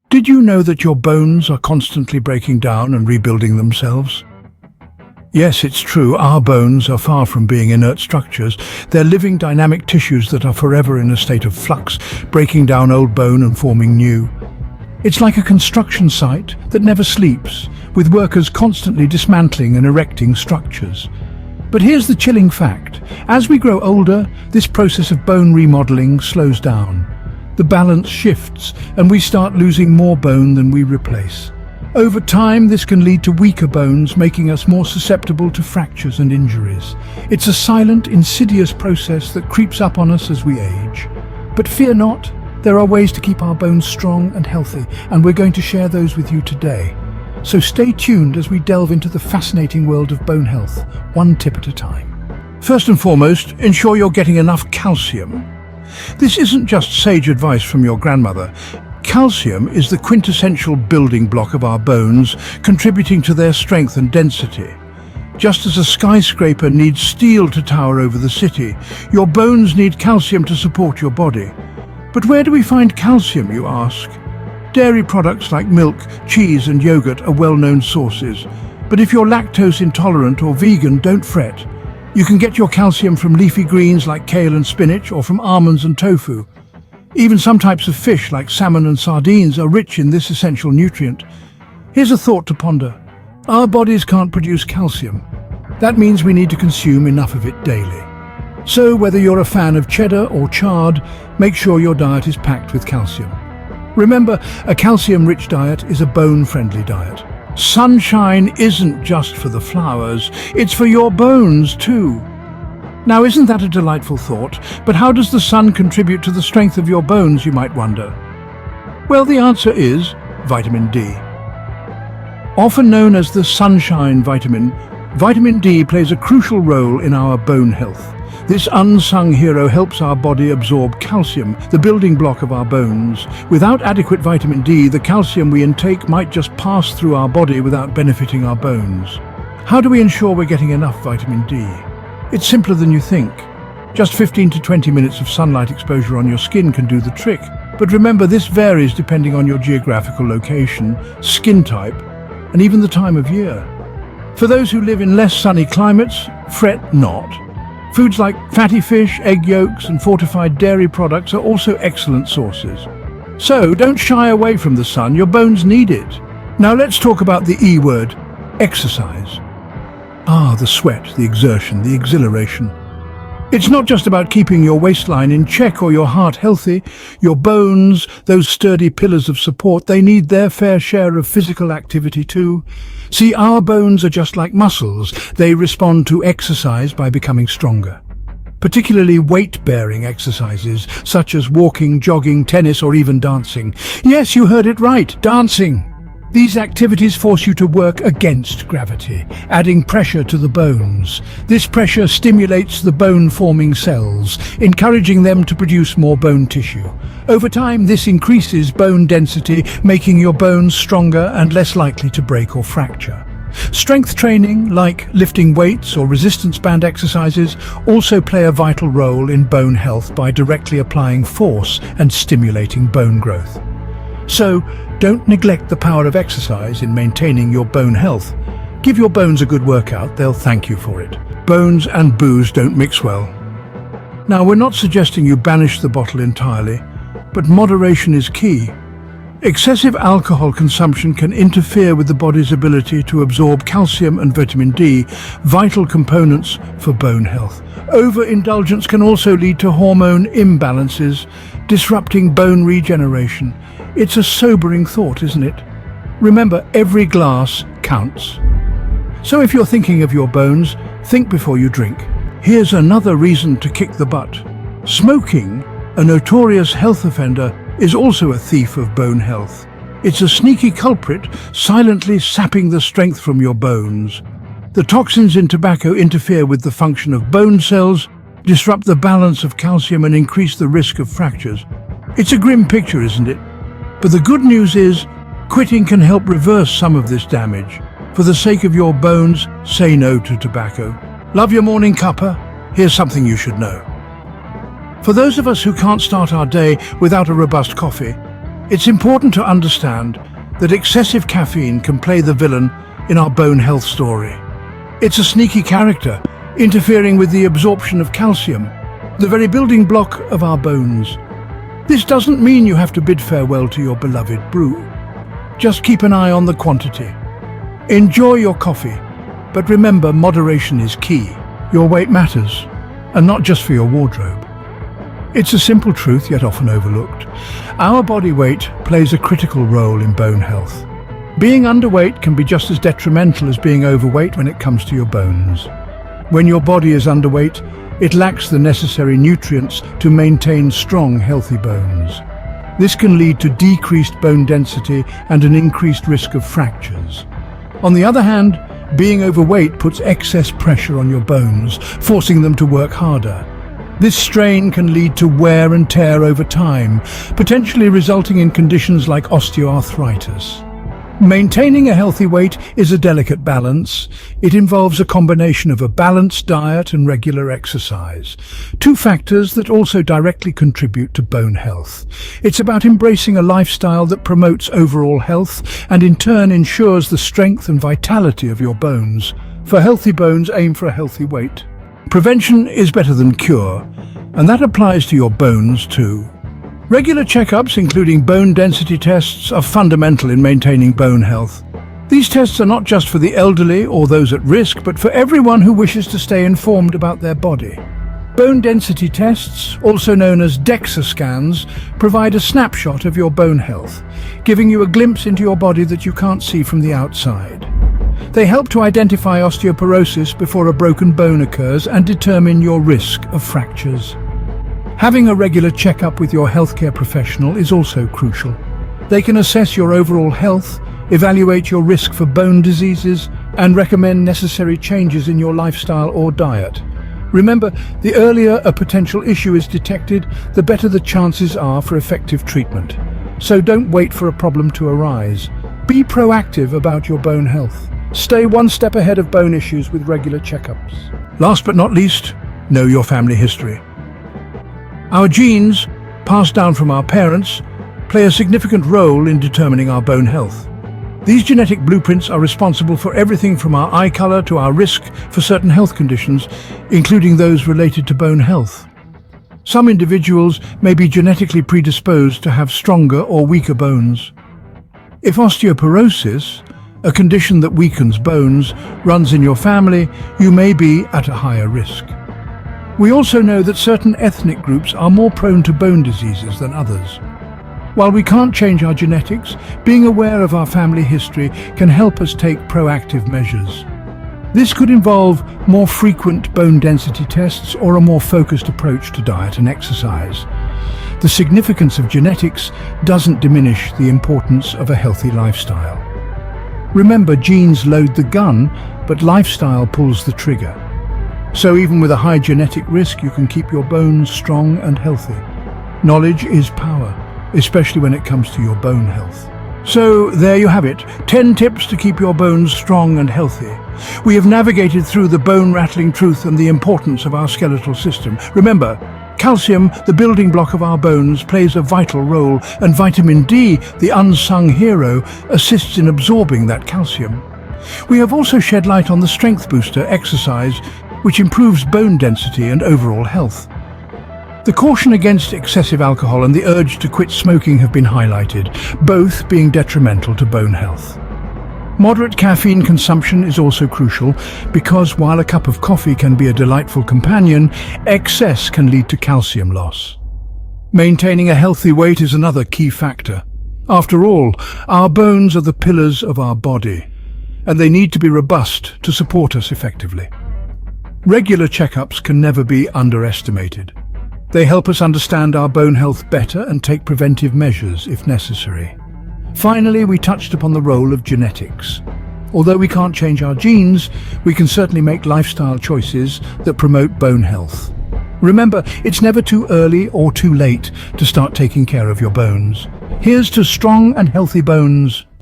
Did you know that your bones are constantly breaking down and rebuilding themselves? Yes, it's true, our bones are far from being inert structures. They're living dynamic tissues that are forever in a state of flux, breaking down old bone and forming new. It's like a construction site that never sleeps, with workers constantly dismantling and erecting structures. But here's the chilling fact. As we grow older, this process of bone remodeling slows down. The balance shifts, and we start losing more bone than we replace. Over time, this can lead to weaker bones, making us more susceptible to fractures and injuries. It's a silent, insidious process that creeps up on us as we age. But fear not, there are ways to keep our bones strong and healthy, and we're going to share those with you today. So stay tuned as we delve into the fascinating world of bone health, one tip at a time. First and foremost, ensure you're getting enough calcium. This isn't just sage advice from your grandmother. Calcium is the quintessential building block of our bones, contributing to their strength and density. Just as a skyscraper needs steel to tower over the city, your bones need calcium to support your body. But where do we find calcium, you ask? Dairy products like milk, cheese and yogurt are well-known sources. But if you're lactose intolerant or vegan, don't fret. You can get your calcium from leafy greens like kale and spinach, or from almonds and tofu. Even some types of fish like salmon and sardines are rich in this essential nutrient. Here's a thought to ponder. Our bodies can't produce calcium. That means we need to consume enough of it daily. So whether you're a fan of cheddar or chard, make sure your diet is packed with calcium. Remember, a calcium-rich diet is a bone-friendly diet. Sunshine isn't just for the flowers, it's for your bones too. Now, isn't that a delightful thought? But how does the sun contribute to the strength of your bones, you might wonder? Well, the answer is vitamin D. Often known as the sunshine vitamin, vitamin D plays a crucial role in our bone health. This unsung hero helps our body absorb calcium, the building block of our bones. Without adequate vitamin D, the calcium we intake might just pass through our body without benefiting our bones. How do we ensure we're getting enough vitamin D? It's simpler than you think. Just 15 to 20 minutes of sunlight exposure on your skin can do the trick. But remember, this varies depending on your geographical location, skin type, and even the time of year. For those who live in less sunny climates, fret not. Foods like fatty fish, egg yolks, and fortified dairy products are also excellent sources. So don't shy away from the sun, your bones need it. Now let's talk about the E word, exercise. The sweat, the exertion, the exhilaration. It's not just about keeping your waistline in check or your heart healthy. Your bones, those sturdy pillars of support, they need their fair share of physical activity too. See, our bones are just like muscles. They respond to exercise by becoming stronger. Particularly weight-bearing exercises, such as walking, jogging, tennis, or even dancing. Yes, you heard it right, dancing. These activities force you to work against gravity, adding pressure to the bones. This pressure stimulates the bone-forming cells, encouraging them to produce more bone tissue. Over time, this increases bone density, making your bones stronger and less likely to break or fracture. Strength training, like lifting weights or resistance band exercises, also play a vital role in bone health by directly applying force and stimulating bone growth. So, don't neglect the power of exercise in maintaining your bone health. Give your bones a good workout, they'll thank you for it. Bones and booze don't mix well. Now, we're not suggesting you banish the bottle entirely, but moderation is key. Excessive alcohol consumption can interfere with the body's ability to absorb calcium and vitamin D, vital components for bone health. Overindulgence can also lead to hormone imbalances, disrupting bone regeneration. It's a sobering thought, isn't it? Remember, every glass counts. So if you're thinking of your bones, think before you drink. Here's another reason to kick the butt. Smoking, a notorious health offender, is also a thief of bone health. It's a sneaky culprit, silently sapping the strength from your bones. The toxins in tobacco interfere with the function of bone cells, disrupt the balance of calcium, and increase the risk of fractures. It's a grim picture, isn't it? But the good news is, quitting can help reverse some of this damage. For the sake of your bones, say no to tobacco. Love your morning cuppa? Here's something you should know. For those of us who can't start our day without a robust coffee, It's important to understand that excessive caffeine can play the villain in our bone health story. It's a sneaky character, interfering with the absorption of calcium, the very building block of our bones. This doesn't mean you have to bid farewell to your beloved brew. Just keep an eye on the quantity. Enjoy your coffee, but remember, moderation is key. Your weight matters, and not just for your wardrobe. It's a simple truth, yet often overlooked. Our body weight plays a critical role in bone health. Being underweight can be just as detrimental as being overweight when it comes to your bones. When your body is underweight, it lacks the necessary nutrients to maintain strong, healthy bones. This can lead to decreased bone density and an increased risk of fractures. On the other hand, being overweight puts excess pressure on your bones, forcing them to work harder. This strain can lead to wear and tear over time, potentially resulting in conditions like osteoarthritis. Maintaining a healthy weight is a delicate balance. It involves a combination of a balanced diet and regular exercise, two factors that also directly contribute to bone health. It's about embracing a lifestyle that promotes overall health and in turn ensures the strength and vitality of your bones. For healthy bones, aim for a healthy weight. Prevention is better than cure, and that applies to your bones too. Regular checkups, including bone density tests, are fundamental in maintaining bone health. These tests are not just for the elderly or those at risk, but for everyone who wishes to stay informed about their body. Bone density tests, also known as DEXA scans, provide a snapshot of your bone health, giving you a glimpse into your body that you can't see from the outside. They help to identify osteoporosis before a broken bone occurs and determine your risk of fractures. Having a regular checkup with your healthcare professional is also crucial. They can assess your overall health, evaluate your risk for bone diseases, and recommend necessary changes in your lifestyle or diet. Remember, the earlier a potential issue is detected, the better the chances are for effective treatment. So don't wait for a problem to arise. Be proactive about your bone health. Stay one step ahead of bone issues with regular checkups. Last but not least, know your family history. Our genes, passed down from our parents, play a significant role in determining our bone health. These genetic blueprints are responsible for everything from our eye color to our risk for certain health conditions, including those related to bone health. Some individuals may be genetically predisposed to have stronger or weaker bones. If osteoporosis, a condition that weakens bones, runs in your family, you may be at a higher risk. We also know that certain ethnic groups are more prone to bone diseases than others. While we can't change our genetics, being aware of our family history can help us take proactive measures. This could involve more frequent bone density tests or a more focused approach to diet and exercise. The significance of genetics doesn't diminish the importance of a healthy lifestyle. Remember, genes load the gun, but lifestyle pulls the trigger. So even with a high genetic risk, you can keep your bones strong and healthy. Knowledge is power, especially when it comes to your bone health. So there you have it, 10 tips to keep your bones strong and healthy. We have navigated through the bone-rattling truth and the importance of our skeletal system. Remember, calcium, the building block of our bones, plays a vital role, and vitamin D, the unsung hero, assists in absorbing that calcium. We have also shed light on the strength booster, exercise, which improves bone density and overall health. The caution against excessive alcohol and the urge to quit smoking have been highlighted, both being detrimental to bone health. Moderate caffeine consumption is also crucial because while a cup of coffee can be a delightful companion, excess can lead to calcium loss. Maintaining a healthy weight is another key factor. After all, our bones are the pillars of our body, and they need to be robust to support us effectively. Regular checkups can never be underestimated. They help us understand our bone health better and take preventive measures if necessary. Finally, we touched upon the role of genetics. Although we can't change our genes, we can certainly make lifestyle choices that promote bone health. Remember, it's never too early or too late to start taking care of your bones. Here's to strong and healthy bones.